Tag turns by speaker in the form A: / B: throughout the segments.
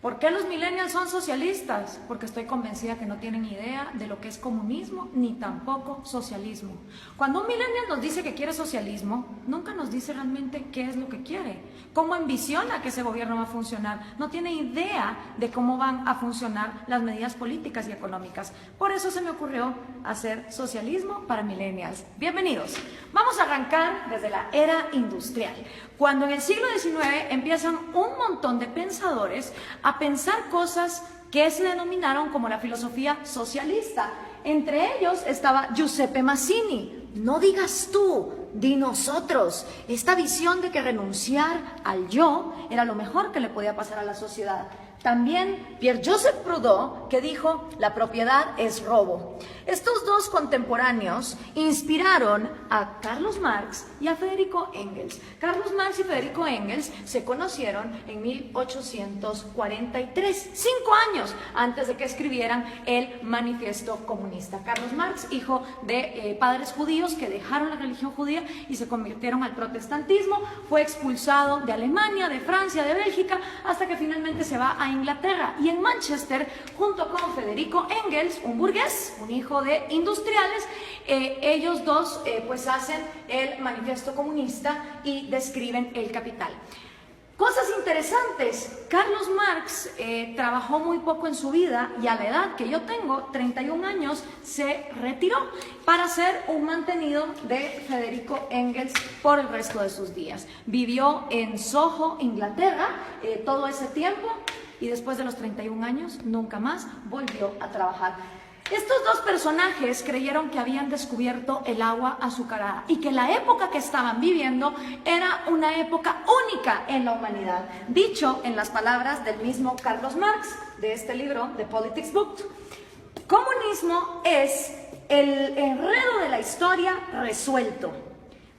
A: ¿Por qué los millennials son socialistas? Porque estoy convencida que no tienen idea de lo que es comunismo ni tampoco socialismo. Cuando un millennial nos dice que quiere socialismo, nunca nos dice realmente qué es lo que quiere, cómo ambiciona que ese gobierno va a funcionar. No tiene idea de cómo van a funcionar las medidas políticas y económicas. Por eso se me ocurrió hacer socialismo para millennials. Bienvenidos. Vamos a arrancar desde la era industrial, cuando en el siglo XIX empiezan un montón de pensadores a pensar cosas que se denominaron como la filosofía socialista. Entre ellos estaba Giuseppe Mazzini. No digas tú, di nosotros. Esta visión de que renunciar al yo era lo mejor que le podía pasar a la sociedad. También Pierre-Joseph Proudhon, que dijo, la propiedad es robo. Estos dos contemporáneos inspiraron a Carlos Marx y a Federico Engels. Carlos Marx y Federico Engels se conocieron en 1843, 5 años antes de que escribieran el Manifiesto Comunista. Carlos Marx, hijo de padres judíos que dejaron la religión judía y se convirtieron al protestantismo, fue expulsado de Alemania, de Francia, de Bélgica, hasta que finalmente se va a Inglaterra, y en Manchester, junto con Federico Engels, un burgués, un hijo de industriales, ellos dos pues hacen el Manifiesto Comunista y describen el capital. Cosas interesantes. Carlos Marx trabajó muy poco en su vida y a la edad que yo tengo, 31 años, se retiró para ser un mantenido de Federico Engels por el resto de sus días. Vivió en Soho, Inglaterra, todo ese tiempo, y después de los 31 años nunca más volvió a trabajar. Estos dos personajes creyeron que habían descubierto el agua azucarada y que la época que estaban viviendo era una época única en la humanidad. Dicho en las palabras del mismo Carlos Marx, de este libro, The Politics Book, comunismo es el enredo de la historia resuelto.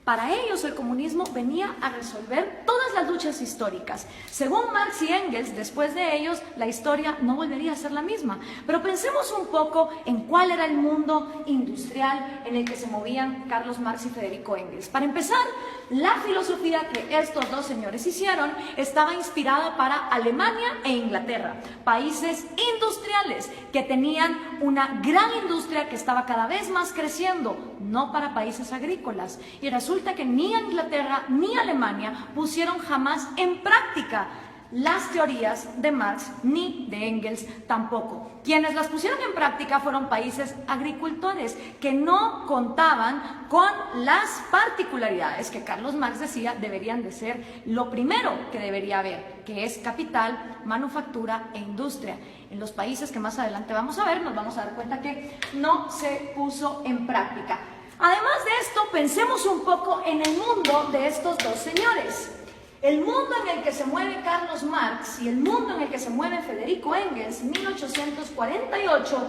A: Para ellos el comunismo venía a resolver todas las luchas históricas. Según Marx y Engels, después de ellos la historia no volvería a ser la misma. Pero pensemos un poco en cuál era el mundo industrial en el que se movían Carlos Marx y Federico Engels. Para empezar, la filosofía que estos dos señores hicieron estaba inspirada para Alemania e Inglaterra, países industriales que tenían una gran industria que estaba cada vez más creciendo, no para países agrícolas. Y resulta que ni Inglaterra ni Alemania pusieron jamás en práctica las teorías de Marx ni de Engels tampoco. Quienes las pusieron en práctica fueron países agricultores que no contaban con las particularidades que Carlos Marx decía deberían de ser lo primero que debería haber, que es capital, manufactura e industria. En los países que más adelante vamos a ver, nos vamos a dar cuenta que no se puso en práctica. Además de esto, pensemos un poco en el mundo de estos dos señores. El mundo en el que se mueve Carlos Marx y el mundo en el que se mueve Federico Engels, 1848,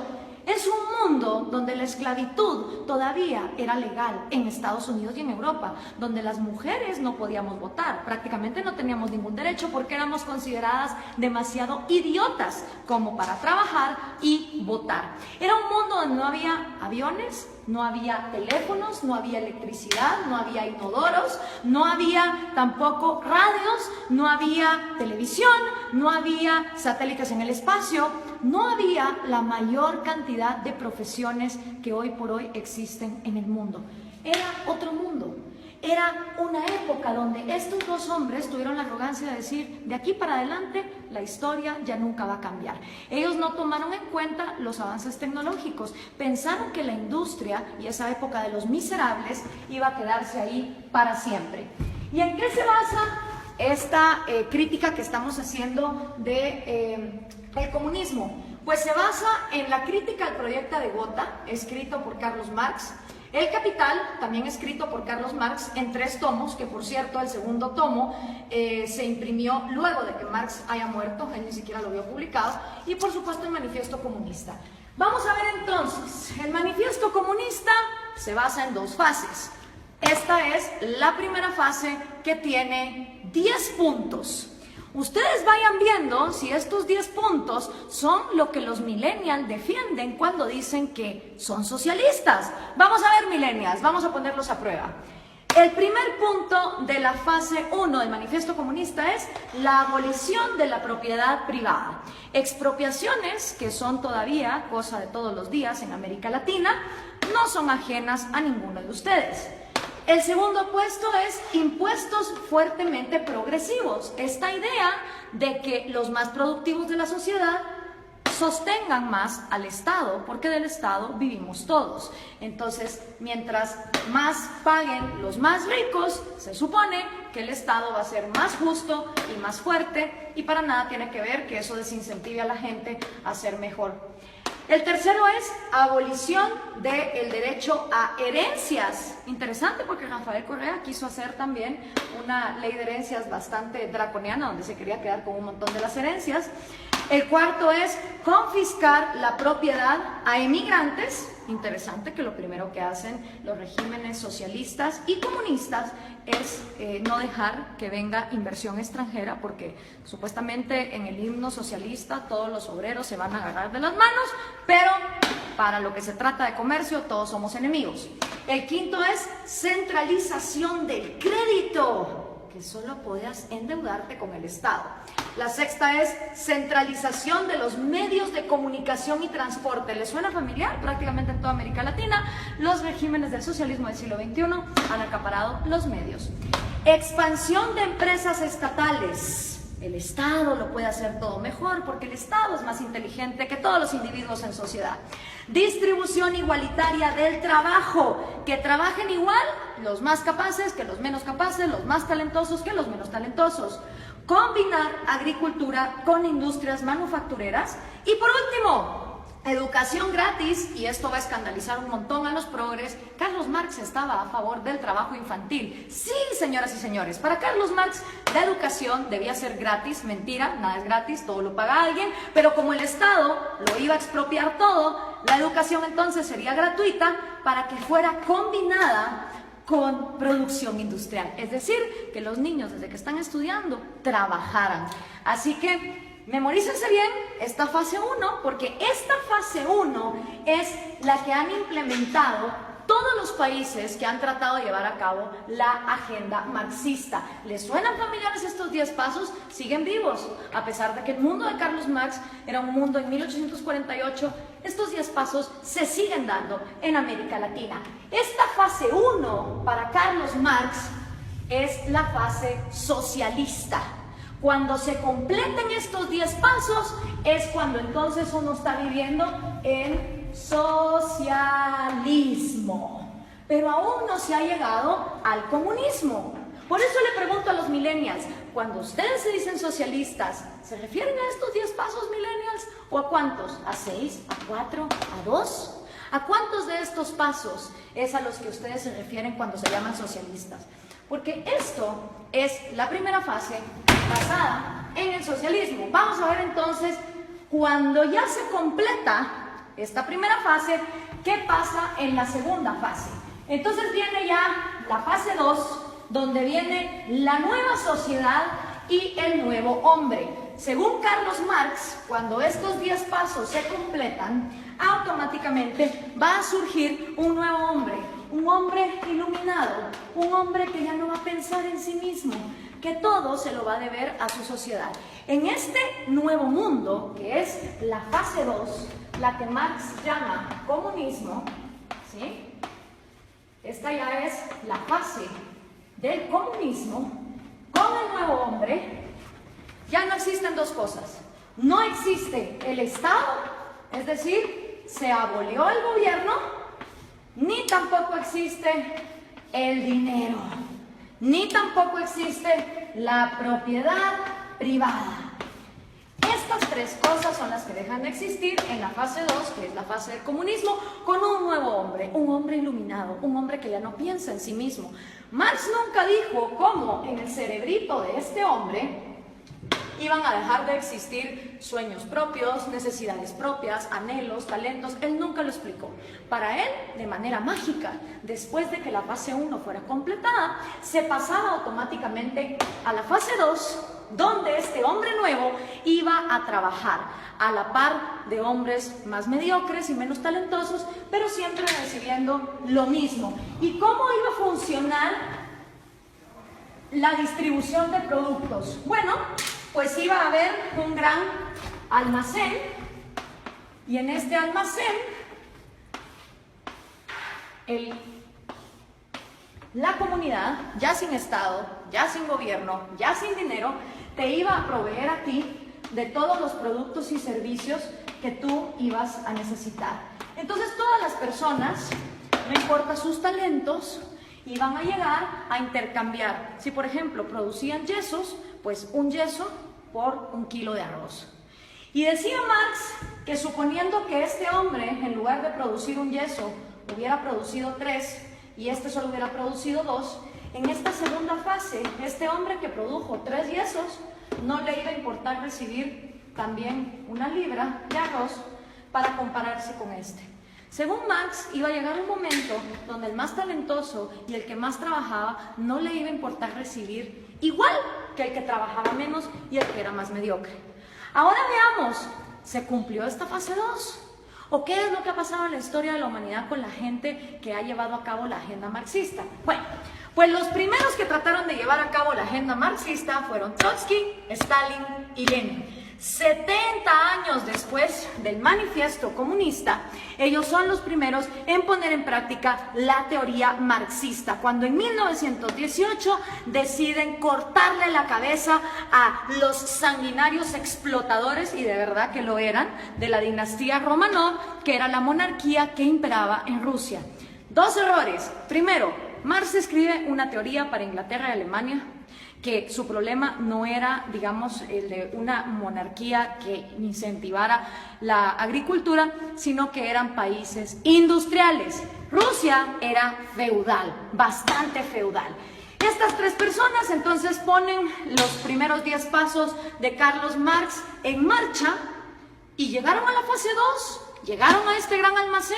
A: es un mundo donde la esclavitud todavía era legal en Estados Unidos y en Europa, donde las mujeres no podíamos votar, prácticamente no teníamos ningún derecho porque éramos consideradas demasiado idiotas como para trabajar y votar. Era un mundo donde no había aviones, no había teléfonos, no había electricidad, no había inodoros, no había tampoco radios, no había televisión, no había satélites en el espacio, no había la mayor cantidad de profesiones que hoy por hoy existen en el mundo. Era otro mundo. Era una época donde estos dos hombres tuvieron la arrogancia de decir, de aquí para adelante la historia ya nunca va a cambiar. Ellos no tomaron en cuenta los avances tecnológicos, pensaron que la industria y esa época de los miserables iba a quedarse ahí para siempre. ¿Y en qué se basa esta crítica que estamos haciendo de el comunismo? Pues se basa en la crítica al proyecto de Gotha, escrito por Carlos Marx, El Capital, también escrito por Carlos Marx en 3 tomos, que por cierto el segundo tomo se imprimió luego de que Marx haya muerto, él ni siquiera lo vio publicado, y por supuesto el Manifiesto Comunista. Vamos a ver entonces, el Manifiesto Comunista se basa en 2 fases. Esta es la primera fase que tiene 10 puntos. Ustedes vayan viendo si estos 10 puntos son lo que los millennials defienden cuando dicen que son socialistas. Vamos a ver, millennials, vamos a ponerlos a prueba. El primer punto de la fase 1 del Manifiesto Comunista es la abolición de la propiedad privada. Expropiaciones que son todavía cosa de todos los días en América Latina, no son ajenas a ninguno de ustedes. El segundo puesto es impuestos fuertemente progresivos. Esta idea de que los más productivos de la sociedad sostengan más al Estado, porque del Estado vivimos todos. Entonces, mientras más paguen los más ricos, se supone que el Estado va a ser más justo y más fuerte, y para nada tiene que ver que eso desincentive a la gente a ser mejor. El tercero es abolición del derecho a herencias. Interesante, porque Rafael Correa quiso hacer también una ley de herencias bastante draconiana, donde se quería quedar con un montón de las herencias. El cuarto es confiscar la propiedad a emigrantes. Interesante que lo primero que hacen los regímenes socialistas y comunistas es no dejar que venga inversión extranjera, porque supuestamente en el himno socialista todos los obreros se van a agarrar de las manos, pero para lo que se trata de comercio todos somos enemigos. El quinto es centralización del crédito, que solo podías endeudarte con el Estado. La sexta es centralización de los medios de comunicación y transporte. ¿Les suena familiar? Prácticamente en toda América Latina, los regímenes del socialismo del siglo XXI han acaparado los medios. Expansión de empresas estatales. El Estado lo puede hacer todo mejor, porque el Estado es más inteligente que todos los individuos en sociedad. Distribución igualitaria del trabajo, que trabajen igual los más capaces que los menos capaces, los más talentosos que los menos talentosos. Combinar agricultura con industrias manufactureras. Y por último, educación gratis, y esto va a escandalizar un montón a los progres. Carlos Marx estaba a favor del trabajo infantil. Sí, señoras y señores, para Carlos Marx la educación debía ser gratis. Mentira, nada es gratis, todo lo paga alguien, pero como el Estado lo iba a expropiar todo, la educación entonces sería gratuita para que fuera combinada con producción industrial, es decir, que los niños desde que están estudiando trabajaran. Así que memorícense bien esta fase 1, porque esta fase 1 es la que han implementado todos los países que han tratado de llevar a cabo la agenda marxista. ¿Les suenan familiares estos 10 pasos? Siguen vivos, a pesar de que el mundo de Carlos Marx era un mundo en 1848, estos 10 pasos se siguen dando en América Latina. Esta fase 1 para Carlos Marx es la fase socialista. Cuando se completen estos 10 pasos es cuando entonces uno está viviendo en socialismo, pero aún no se ha llegado al comunismo. Por eso le pregunto a los millennials, cuando ustedes se dicen socialistas, ¿se refieren a estos 10 pasos, millennials? ¿O a cuántos? ¿A 6? ¿A 4? ¿A 2? ¿A cuántos de estos pasos es a los que ustedes se refieren cuando se llaman socialistas? Porque esto es la primera fase basada en el socialismo. Vamos a ver entonces, cuando ya se completa esta primera fase, ¿qué pasa en la segunda fase? Entonces viene ya la fase 2, donde viene la nueva sociedad y el nuevo hombre. Según Carlos Marx, cuando estos 10 pasos se completan, automáticamente va a surgir un nuevo hombre, un hombre iluminado, un hombre que ya no va a pensar en sí mismo, que todo se lo va a deber a su sociedad. En este nuevo mundo, que es la fase 2, la que Marx llama comunismo, ¿sí? Esta ya es la fase del comunismo. Con el nuevo hombre ya no existen dos cosas. No existe el Estado, es decir, se abolió el gobierno, ni tampoco existe el dinero, ni tampoco existe la propiedad privada. Estas 3 cosas son las que dejan de existir en la fase 2, que es la fase del comunismo, con un nuevo hombre, un hombre iluminado, un hombre que ya no piensa en sí mismo. Marx nunca dijo cómo en el cerebrito de este hombre iban a dejar de existir sueños propios, necesidades propias, anhelos, talentos. Él nunca lo explicó. Para él, de manera mágica, después de que la fase 1 fuera completada, se pasaba automáticamente a la fase 2, donde este hombre nuevo iba a trabajar a la par de hombres más mediocres y menos talentosos, pero siempre recibiendo lo mismo. ¿Y cómo iba a funcionar la distribución de productos. Bueno, pues iba a haber un gran almacén y en este almacén la comunidad, ya sin Estado, ya sin gobierno, ya sin dinero, te iba a proveer a ti de todos los productos y servicios que tú ibas a necesitar. Entonces todas las personas, no importa sus talentos, iban a llegar a intercambiar. Si por ejemplo producían yesos, pues un yeso por 1 kilo de arroz. Y decía Marx que suponiendo que este hombre, en lugar de producir un yeso, hubiera producido 3 y este solo hubiera producido 2, en esta segunda fase, este hombre que produjo 3 yesos, no le iba a importar recibir también 1 libra de arroz para compararse con este. Según Marx, iba a llegar un momento donde el más talentoso y el que más trabajaba no le iba a importar recibir igual que el que trabajaba menos y el que era más mediocre. Ahora veamos, ¿se cumplió esta fase 2? ¿O qué es lo que ha pasado en la historia de la humanidad con la gente que ha llevado a cabo la agenda marxista? Bueno, pues los primeros que trataron de llevar a cabo la agenda marxista fueron Trotsky, Stalin y Lenin. 70 años después del manifiesto comunista, ellos son los primeros en poner en práctica la teoría marxista, cuando en 1918 deciden cortarle la cabeza a los sanguinarios explotadores, y de verdad que lo eran, de la dinastía Romanov, que era la monarquía que imperaba en Rusia. 2 errores. Primero, Marx escribe una teoría para Inglaterra y Alemania, que su problema no era, digamos, el de una monarquía que incentivara la agricultura, sino que eran países industriales. Rusia era feudal, bastante feudal. Estas 3 personas entonces ponen los primeros 10 pasos de Carlos Marx en marcha y llegaron a la fase 2, llegaron a este gran almacén.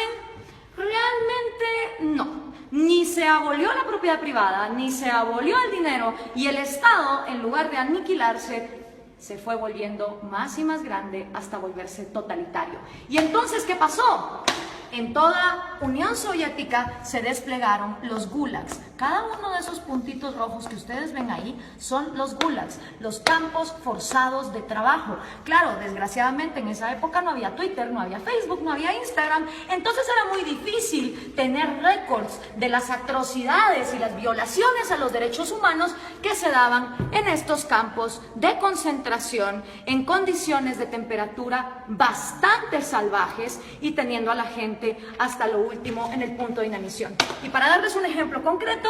A: Realmente no. Ni se abolió la propiedad privada, ni se abolió el dinero, y el Estado, en lugar de aniquilarse, se fue volviendo más y más grande hasta volverse totalitario. ¿Y entonces qué pasó? En toda Unión Soviética se desplegaron los gulags. Cada uno de esos puntitos rojos que ustedes ven ahí son los gulags, los campos forzados de trabajo. Claro, desgraciadamente en esa época no había Twitter, no había Facebook, no había Instagram, entonces era muy difícil tener récords de las atrocidades y las violaciones a los derechos humanos que se daban en estos campos de concentración en condiciones de temperatura bastante salvajes y teniendo a la gente hasta lo último en el punto de inanición. Y para darles un ejemplo concreto,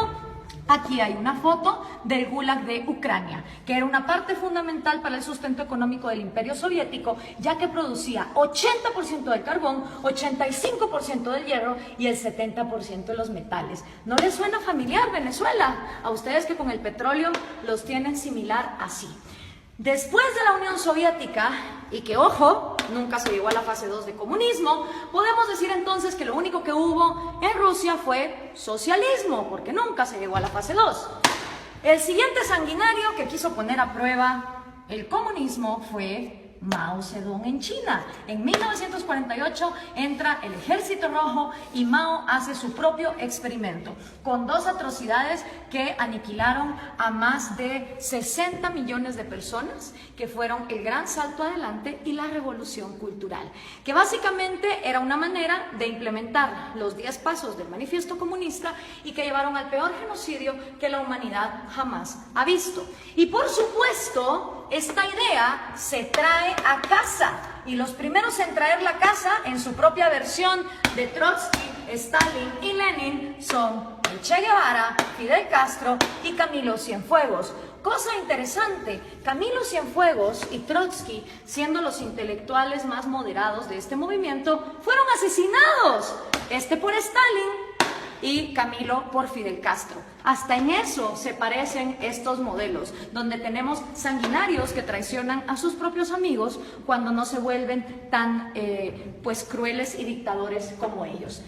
A: aquí hay una foto del Gulag de Ucrania, que era una parte fundamental para el sustento económico del Imperio Soviético, ya que producía 80% del carbón, 85% del hierro y el 70% de los metales. ¿No les suena familiar Venezuela? A ustedes que con el petróleo los tienen similar así. Después de la Unión Soviética, y que ojo, nunca se llegó a la fase 2 de comunismo, podemos decir entonces que lo único que hubo en Rusia fue socialismo, porque nunca se llegó a la fase 2. El siguiente sanguinario que quiso poner a prueba el comunismo fue Mao Zedong en China. En 1948 entra el Ejército Rojo y Mao hace su propio experimento con 2 atrocidades que aniquilaron a más de 60 millones de personas, que fueron el gran salto adelante y la revolución cultural, que básicamente era una manera de implementar los 10 pasos del manifiesto comunista y que llevaron al peor genocidio que la humanidad jamás ha visto. Y por supuesto, esta idea se trae a casa, y los primeros en traer la casa en su propia versión de Trotsky, Stalin y Lenin son el Che Guevara, Fidel Castro y Camilo Cienfuegos. Cosa interesante, Camilo Cienfuegos y Trotsky, siendo los intelectuales más moderados de este movimiento, fueron asesinados, este por Stalin y Camilo por Fidel Castro. Hasta en eso se parecen estos modelos, donde tenemos sanguinarios que traicionan a sus propios amigos cuando no se vuelven tan pues crueles y dictadores como ellos.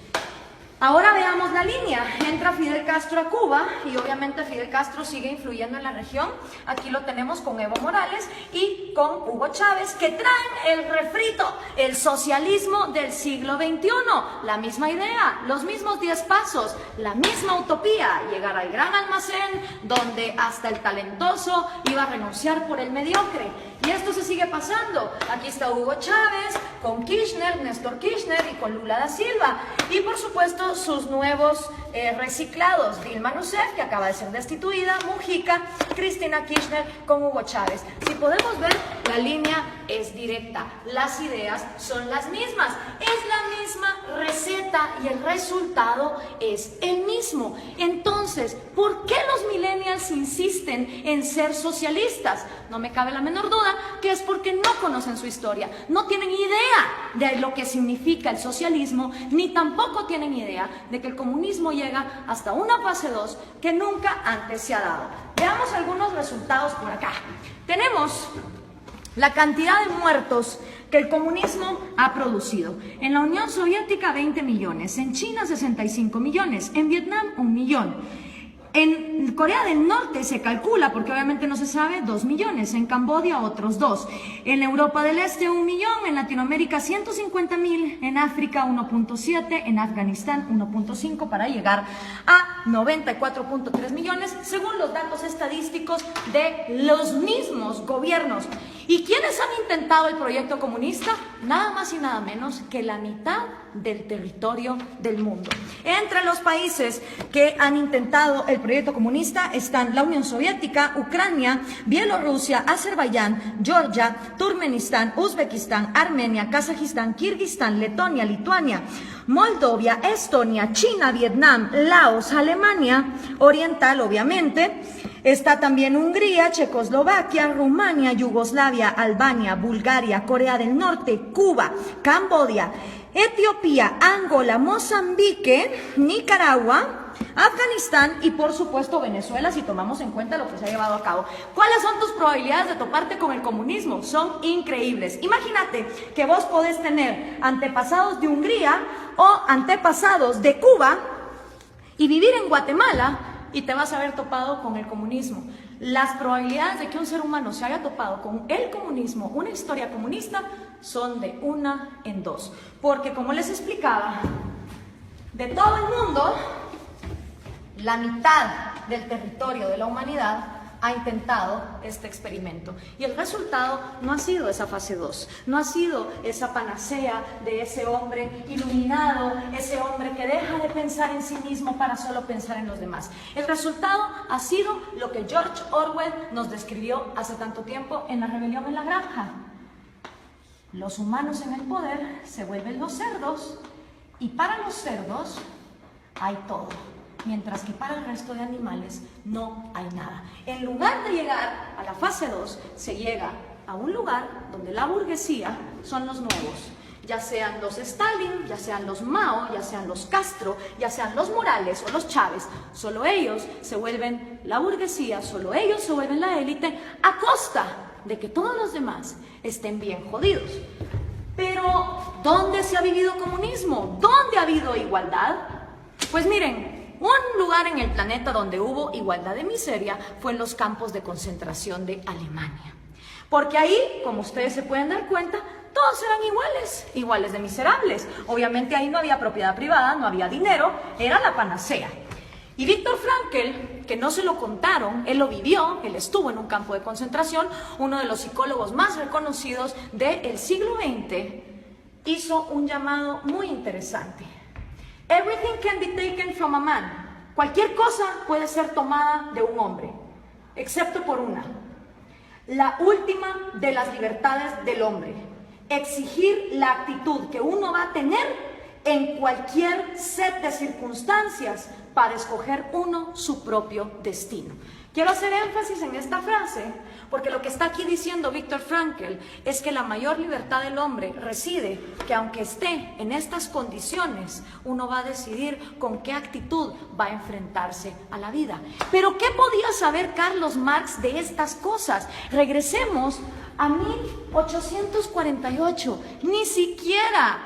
A: Ahora veamos la línea. Entra Fidel Castro a Cuba y obviamente Fidel Castro sigue influyendo en la región. Aquí lo tenemos con Evo Morales y con Hugo Chávez, que traen el refrito, el socialismo del siglo XXI. La misma idea, los mismos 10 pasos, la misma utopía, llegar al gran almacén donde hasta el talentoso iba a renunciar por el mediocre. Y esto se sigue pasando. Aquí está Hugo Chávez con Kirchner, Néstor Kirchner y con Lula da Silva. Y por supuesto sus nuevos reciclados, Dilma Rousseff, que acaba de ser destituida, Mujica, Cristina Kirchner con Hugo Chávez. Si podemos ver, la línea es directa, las ideas son las mismas, es la misma receta y el resultado es el mismo. Entonces, ¿por qué los millennials insisten en ser socialistas? No me cabe la menor duda que es porque no conocen su historia, no tienen idea de lo que significa el socialismo, ni tampoco tienen idea de que el comunismo llega hasta una fase 2 que nunca antes se ha dado. Veamos algunos resultados por acá. Tenemos la cantidad de muertos que el comunismo ha producido. En la Unión Soviética 20 millones, en China 65 millones, en Vietnam 1 millón. En Corea del Norte se calcula, porque obviamente no se sabe, 2 millones, en Camboya otros 2, en Europa del Este 1 millón, en Latinoamérica 150.000, en África 1.7, en Afganistán 1.5, para llegar a 94.3 millones, según los datos estadísticos de los mismos gobiernos. ¿Y quiénes han intentado el proyecto comunista? Nada más y nada menos que la mitad del territorio del mundo. Entre los países que han intentado el proyecto comunista están la Unión Soviética, Ucrania, Bielorrusia, Azerbaiyán, Georgia, Turkmenistán, Uzbekistán, Armenia, Kazajistán, Kirguistán, Letonia, Lituania, Moldovia, Estonia, China, Vietnam, Laos, Alemania Oriental, obviamente. Está también Hungría, Checoslovaquia, Rumania, Yugoslavia, Albania, Bulgaria, Corea del Norte, Cuba, Camboya, Etiopía, Angola, Mozambique, Nicaragua, Afganistán y por supuesto Venezuela, si tomamos en cuenta lo que se ha llevado a cabo. ¿Cuáles son tus probabilidades de toparte con el comunismo? Son increíbles. Imagínate que vos podés tener antepasados de Hungría o antepasados de Cuba y vivir en Guatemala y te vas a haber topado con el comunismo. Las probabilidades de que un ser humano se haya topado con el comunismo, una historia comunista, son de 1 en 2. Porque como les explicaba, de todo el mundo, la mitad del territorio de la humanidad ha intentado este experimento. Y el resultado no ha sido esa fase 2, no ha sido esa panacea de ese hombre iluminado, ese hombre que deja de pensar en sí mismo para solo pensar en los demás. El resultado ha sido lo que George Orwell nos describió hace tanto tiempo en La rebelión en la granja. Los humanos en el poder se vuelven los cerdos y para los cerdos hay todo, mientras que para el resto de animales no hay nada. En lugar de llegar a la fase 2, se llega a un lugar donde la burguesía son los nuevos, ya sean los Stalin, ya sean los Mao, ya sean los Castro, ya sean los Morales o los Chávez. Solo ellos se vuelven la burguesía, solo ellos se vuelven la élite, a costa de que todos los demás estén bien jodidos. Pero, ¿dónde se ha vivido comunismo? ¿Dónde ha habido igualdad? Pues miren, un lugar en el planeta donde hubo igualdad de miseria fue en los campos de concentración de Alemania. Porque ahí, como ustedes se pueden dar cuenta, todos eran iguales de miserables. Obviamente ahí no había propiedad privada, no había dinero, era la panacea. Y Viktor Frankl, que no se lo contaron, él lo vivió, él estuvo en un campo de concentración, uno de los psicólogos más reconocidos del siglo XX, hizo un llamado muy interesante. Everything can be taken from a man. Cualquier cosa puede ser tomada de un hombre, excepto por una. La última de las libertades del hombre. Exigir la actitud que uno va a tener en cualquier set de circunstancias para escoger uno su propio destino. Quiero hacer énfasis en esta frase porque lo que está aquí diciendo Viktor Frankl es que la mayor libertad del hombre reside que aunque esté en estas condiciones, uno va a decidir con qué actitud va a enfrentarse a la vida. Pero ¿qué podía saber Carlos Marx de estas cosas? Regresemos a 1848, ni siquiera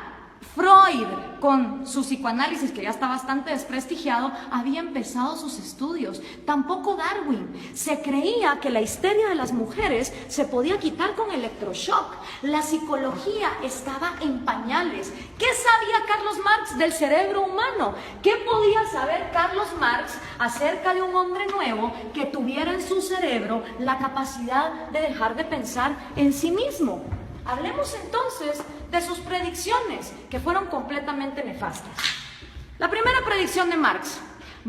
A: Freud, con su psicoanálisis, que ya está bastante desprestigiado, había empezado sus estudios. Tampoco Darwin. Se creía que la histeria de las mujeres se podía quitar con electroshock. La psicología estaba en pañales. ¿Qué sabía Carlos Marx del cerebro humano? ¿Qué podía saber Carlos Marx acerca de un hombre nuevo que tuviera en su cerebro la capacidad de dejar de pensar en sí mismo? Hablemos entonces de sus predicciones, que fueron completamente nefastas. La primera predicción de Marx: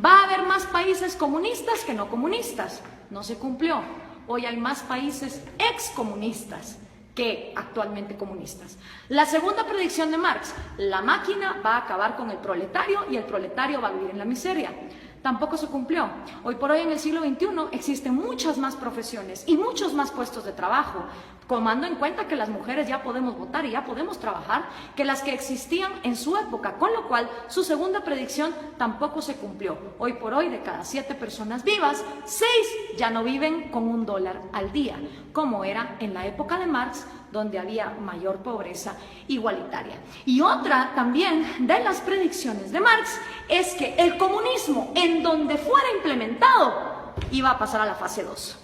A: va a haber más países comunistas que no comunistas. No se cumplió. Hoy hay más países excomunistas que actualmente comunistas. La segunda predicción de Marx: la máquina va a acabar con el proletario y el proletario va a vivir en la miseria. Tampoco se cumplió. Hoy por hoy, en el siglo XXI, existen muchas más profesiones y muchos más puestos de trabajo, tomando en cuenta que las mujeres ya podemos votar y ya podemos trabajar, que las que existían en su época, con lo cual su segunda predicción tampoco se cumplió. Hoy por hoy, de cada 7 personas vivas, 6 ya no viven con $1 al día, como era en la época de Marx, donde había mayor pobreza igualitaria. Y otra también de las predicciones de Marx es que el comunismo, en donde fuera implementado, iba a pasar a la fase 2.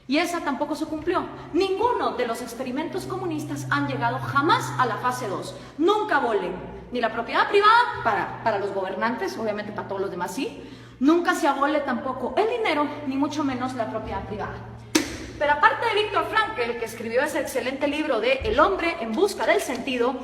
A: Y esa tampoco se cumplió. Ninguno de los experimentos comunistas han llegado jamás a la fase 2. Nunca abolen ni la propiedad privada para los gobernantes, obviamente para todos los demás sí. Nunca se abole tampoco el dinero, ni mucho menos la propiedad privada. Pero aparte de Viktor Frankl, que escribió ese excelente libro de El hombre en busca del sentido,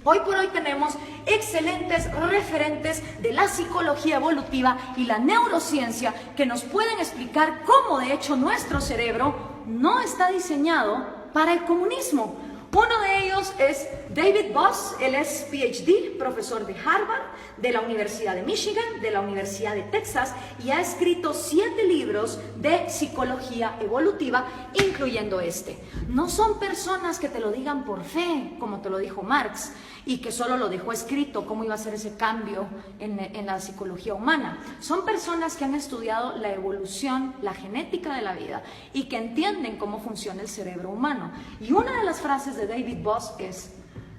A: hoy por hoy tenemos excelentes referentes de la psicología evolutiva y la neurociencia que nos pueden explicar cómo de hecho nuestro cerebro no está diseñado para el comunismo. Uno de ellos es David Boss. Él es PhD, profesor de Harvard, de la Universidad de Michigan, de la Universidad de Texas, y ha escrito 7 libros de psicología evolutiva, incluyendo este. No son personas que te lo digan por fe, como te lo dijo Marx, y que solo lo dejó escrito, cómo iba a ser ese cambio en la psicología humana. Son personas que han estudiado la evolución, la genética de la vida, y que entienden cómo funciona el cerebro humano. Y una de las frases de David Boss es: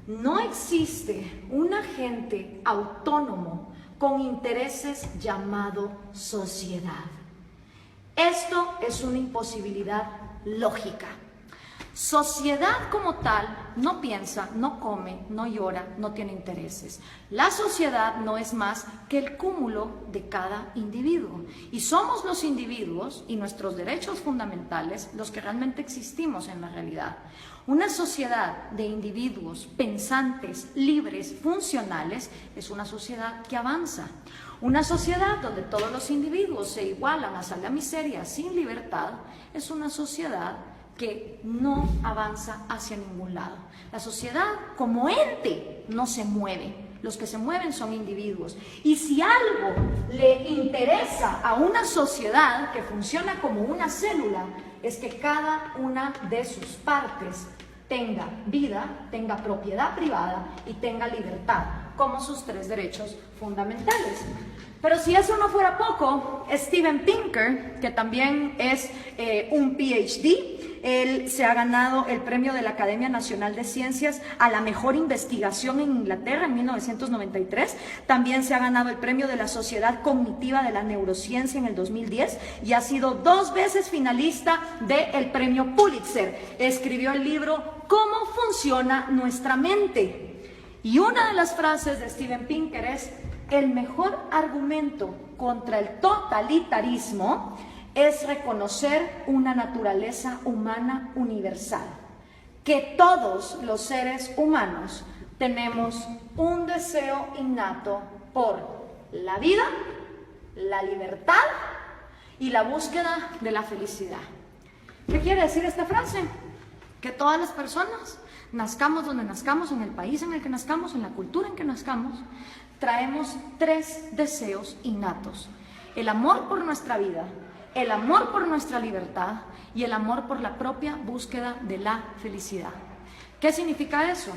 A: no existe un agente autónomo con intereses llamado sociedad. Esto es una imposibilidad lógica. Sociedad como tal no piensa, no come, no llora, no tiene intereses. La sociedad no es más que el cúmulo de cada individuo. Y somos los individuos y nuestros derechos fundamentales los que realmente existimos en la realidad. Una sociedad de individuos pensantes, libres, funcionales, es una sociedad que avanza. Una sociedad donde todos los individuos se igualan hasta la miseria sin libertad, es una sociedad que no avanza hacia ningún lado. La sociedad como ente no se mueve. Los que se mueven son individuos. Y si algo le interesa a una sociedad que funciona como una célula, es que cada una de sus partes tenga vida, tenga propiedad privada y tenga libertad como sus 3 derechos fundamentales. Pero si eso no fuera poco, Steven Pinker, que también es un PhD, él se ha ganado el premio de la Academia Nacional de Ciencias a la mejor investigación en Inglaterra en 1993. También se ha ganado el premio de la Sociedad Cognitiva de la Neurociencia en el 2010 y ha sido 2 veces finalista del premio Pulitzer. Escribió el libro ¿Cómo funciona nuestra mente? Y una de las frases de Steven Pinker es: el mejor argumento contra el totalitarismo es reconocer una naturaleza humana universal, que todos los seres humanos tenemos un deseo innato por la vida, la libertad y la búsqueda de la felicidad. ¿Qué quiere decir esta frase? Que todas las personas, nazcamos donde nazcamos, en el país en el que nazcamos, en la cultura en que nazcamos, traemos 3 deseos innatos: el amor por nuestra vida, el amor por nuestra libertad y el amor por la propia búsqueda de la felicidad. ¿Qué significa eso?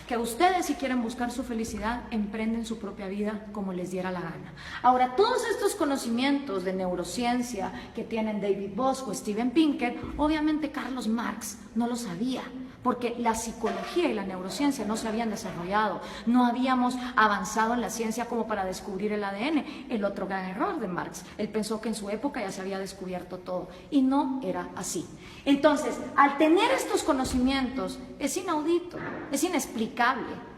A: que ustedes, si quieren buscar su felicidad, emprenden su propia vida como les diera la gana. Ahora, todos estos conocimientos de neurociencia que tienen David Bosch o Steven Pinker, obviamente Carlos Marx no lo sabía, porque la psicología y la neurociencia no se habían desarrollado, no habíamos avanzado en la ciencia como para descubrir el ADN, el otro gran error de Marx. Él pensó que en su época ya se había descubierto todo, y no era así. Entonces, al tener estos conocimientos, es inaudito, es inexplicable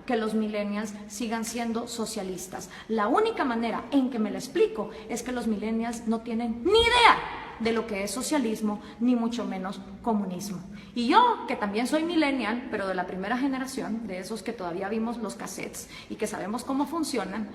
A: que los millennials sigan siendo socialistas. La única manera en que me lo explico es que los millennials no tienen ni idea de lo que es socialismo, ni mucho menos comunismo. Y yo, que también soy millennial, pero de la primera generación, de esos que todavía vimos los cassettes y que sabemos cómo funcionan,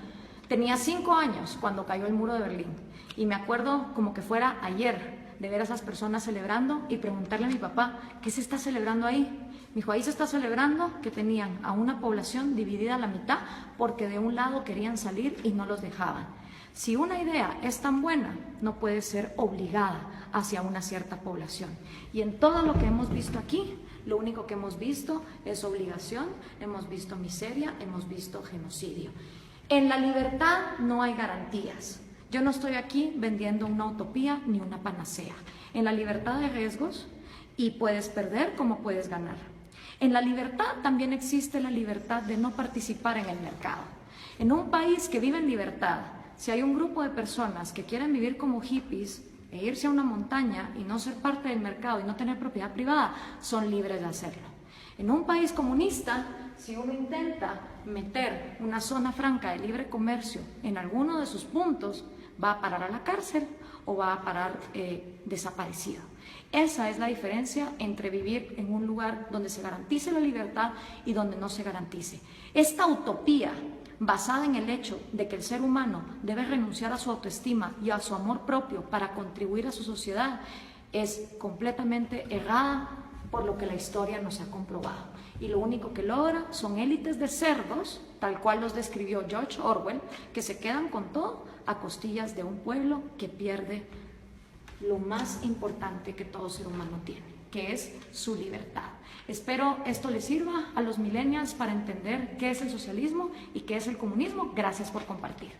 A: tenía 5 años cuando cayó el muro de Berlín. Y me acuerdo como que fuera ayer de ver a esas personas celebrando y preguntarle a mi papá, ¿qué se está celebrando ahí? Me dijo, ahí se está celebrando que tenían a una población dividida a la mitad porque de un lado querían salir y no los dejaban. Si una idea es tan buena, no puede ser obligada hacia una cierta población. Y en todo lo que hemos visto aquí, lo único que hemos visto es obligación, hemos visto miseria, hemos visto genocidio. En la libertad no hay garantías. Yo no estoy aquí vendiendo una utopía ni una panacea. En la libertad hay riesgos y puedes perder como puedes ganar. En la libertad también existe la libertad de no participar en el mercado. En un país que vive en libertad, si hay un grupo de personas que quieren vivir como hippies e irse a una montaña y no ser parte del mercado y no tener propiedad privada, son libres de hacerlo. En un país comunista, si uno intenta meter una zona franca de libre comercio en alguno de sus puntos, va a parar a la cárcel o va a parar desaparecido. Esa es la diferencia entre vivir en un lugar donde se garantice la libertad y donde no se garantice. Esta utopía basada en el hecho de que el ser humano debe renunciar a su autoestima y a su amor propio para contribuir a su sociedad, es completamente errada por lo que la historia nos ha comprobado. Y lo único que logra son élites de cerdos, tal cual los describió George Orwell, que se quedan con todo a costillas de un pueblo que pierde lo más importante que todo ser humano tiene, que es su libertad. Espero esto les sirva a los millennials para entender qué es el socialismo y qué es el comunismo. Gracias por compartir.